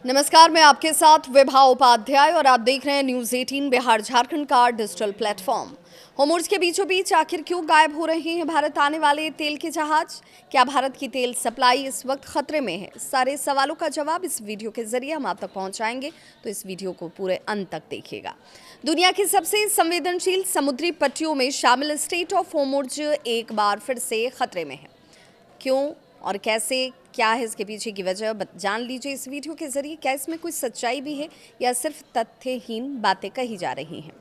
नमस्कार, मैं आपके साथ विभा उपाध्याय और आप देख रहे हैं न्यूज़ 18 बिहार झारखंड का डिजिटल प्लेटफॉर्म। होर्मुज़ के बीचों बीच आखिर क्यों गायब हो रहे हैं भारत आने वाले तेल के जहाज? क्या भारत की तेल सप्लाई इस वक्त खतरे में है? सारे सवालों का जवाब इस वीडियो के जरिए हम आप तक पहुंचाएंगे, तो इस वीडियो को पूरे अंत तक देखिएगा। दुनिया की सबसे संवेदनशील समुद्री पट्टियों में शामिल स्ट्रेट ऑफ होर्मुज़ एक बार फिर से खतरे में है। क्यों और कैसे, क्या है इसके पीछे की वजह, जान लीजिए इस वीडियो के जरिए। क्या इसमें कुछ सच्चाई भी है या सिर्फ तथ्यहीन बातें कही जा रही हैं?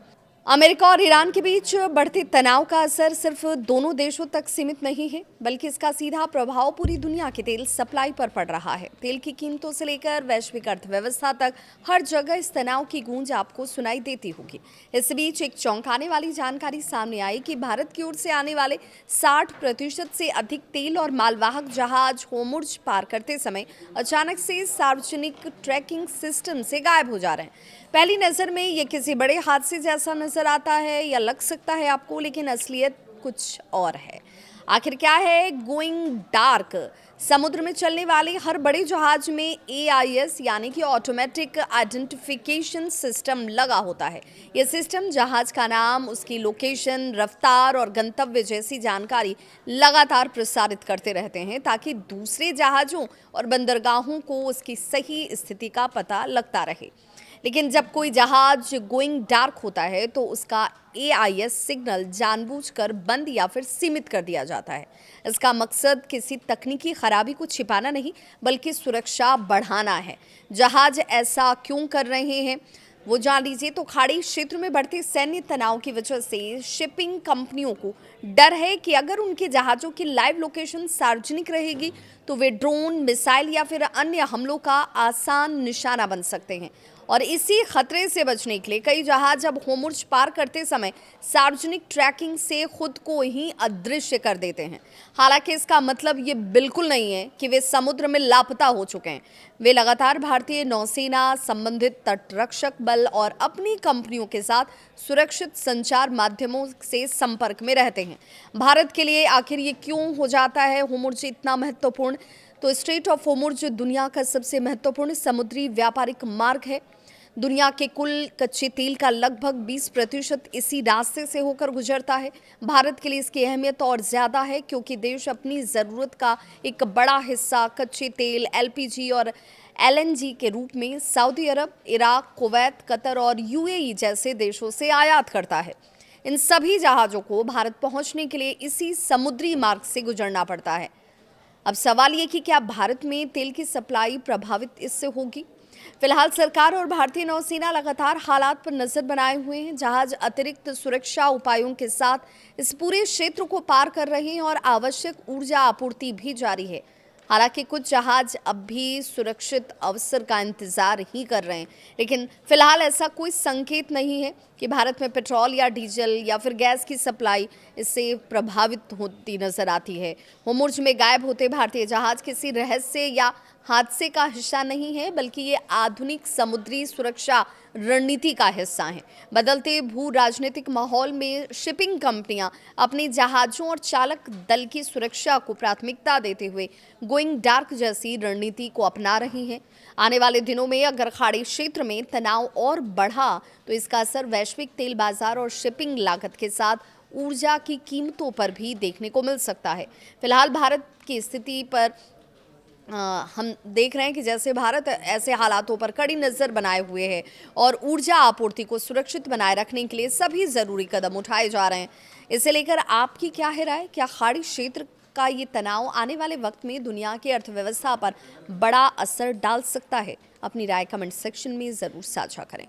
अमेरिका और ईरान के बीच बढ़ते तनाव का असर सिर्फ दोनों देशों तक सीमित नहीं है, बल्कि इसका सीधा प्रभाव पूरी दुनिया की तेल सप्लाई पर पड़ रहा है। तेल की कीमतों से लेकर वैश्विक अर्थव्यवस्था तक हर जगह इस तनाव की गूंज आपको सुनाई देती होगी। इस बीच एक चौंकाने वाली जानकारी सामने आई कि भारत की ओर से आने वाले 60% से अधिक तेल और मालवाहक जहाज होर्मुज़ पार करते समय अचानक से सार्वजनिक ट्रैकिंग सिस्टम से गायब हो जा रहे हैं। पहली नज़र में ये किसी बड़े हादसे जैसा नजर आता है या लग सकता है आपको, लेकिन असलियत कुछ और है। आखिर क्या है गोइंग डार्क? समुद्र में चलने वाले हर बड़े जहाज में AIS यानी कि ऑटोमेटिक आइडेंटिफिकेशन सिस्टम लगा होता है। यह सिस्टम जहाज का नाम, उसकी लोकेशन, रफ्तार और गंतव्य जैसी जानकारी लगातार प्रसारित करते रहते हैं, ताकि दूसरे जहाज़ों और बंदरगाहों को उसकी सही स्थिति का पता लगता रहे। लेकिन जब कोई जहाज गोइंग डार्क होता है तो उसका AIS सिग्नल जानबूझकर बंद या फिर सीमित कर दिया जाता है। इसका मकसद किसी तकनीकी खराबी को छिपाना नहीं, बल्कि सुरक्षा बढ़ाना है। जहाज ऐसा क्यों कर रहे हैं वो जान लीजिए। तो खाड़ी क्षेत्र में बढ़ते सैन्य तनाव की वजह से शिपिंग कंपनियों को डर है कि अगर उनके जहाज़ों की लाइव लोकेशन सार्वजनिक रहेगी तो वे ड्रोन, मिसाइल या फिर अन्य हमलों का आसान निशाना बन सकते हैं। और इसी खतरे से बचने के लिए कई जहाज अब होर्मुज़ पार करते समय सार्वजनिक ट्रैकिंग से खुद को ही अदृश्य कर देते हैं। हालांकि इसका मतलब ये बिल्कुल नहीं है कि वे समुद्र में लापता हो चुके हैं। वे लगातार भारतीय नौसेना, संबंधित तटरक्षक बल और अपनी कंपनियों के साथ सुरक्षित संचार माध्यमों से संपर्क में रहते हैं। भारत के लिए आखिर ये क्यों हो जाता है होर्मुज़ इतना महत्वपूर्ण? तो स्ट्रेट ऑफ होर्मुज़ दुनिया का सबसे महत्वपूर्ण समुद्री व्यापारिक मार्ग है। दुनिया के कुल कच्चे तेल का लगभग 20% इसी रास्ते से होकर गुजरता है। भारत के लिए इसकी अहमियत और ज़्यादा है, क्योंकि देश अपनी ज़रूरत का एक बड़ा हिस्सा कच्चे तेल, LPG और LNG के रूप में सऊदी अरब, इराक, कुवैत, कतर और UAE जैसे देशों से आयात करता है। इन सभी जहाज़ों को भारत पहुंचने के लिए इसी समुद्री मार्ग से गुजरना पड़ता है। अब सवाल ये कि क्या भारत में तेल की सप्लाई प्रभावित इससे होगी? फिलहाल सरकार और भारतीय नौसेना लगातार हालात पर नजर बनाए हुए हैं। जहाज अतिरिक्त सुरक्षा उपायों के साथ इस पूरे क्षेत्र को पार कर रहे हैं और आवश्यक ऊर्जा आपूर्ति भी जारी है। हालांकि कुछ जहाज अब भी सुरक्षित अवसर का इंतजार ही कर रहे हैं, लेकिन फिलहाल ऐसा कोई संकेत नहीं है कि भारत में पेट्रोल या डीजल या फिर गैस की सप्लाई इससे प्रभावित होती नजर आती है। होर्मुज़ में गायब होते भारतीय जहाज किसी रहस्य या हादसे का हिस्सा नहीं है, बल्कि ये आधुनिक समुद्री सुरक्षा रणनीति का हिस्सा है। बदलते भू राजनीतिक माहौल में शिपिंग कंपनियां अपने जहाज़ों और चालक दल की सुरक्षा को प्राथमिकता देते हुए गोइंग डार्क जैसी रणनीति को अपना रही हैं। आने वाले दिनों में अगर खाड़ी क्षेत्र में तनाव और बढ़ा तो इसका असर वैश्विक तेल बाजार और शिपिंग लागत के साथ ऊर्जा की कीमतों पर भी देखने को मिल सकता है। फिलहाल भारत की स्थिति पर हम देख रहे हैं कि जैसे भारत ऐसे हालातों पर कड़ी नज़र बनाए हुए है और ऊर्जा आपूर्ति को सुरक्षित बनाए रखने के लिए सभी ज़रूरी कदम उठाए जा रहे हैं। इसे लेकर आपकी क्या है राय? क्या खाड़ी क्षेत्र का ये तनाव आने वाले वक्त में दुनिया की अर्थव्यवस्था पर बड़ा असर डाल सकता है? अपनी राय कमेंट सेक्शन में ज़रूर साझा करें।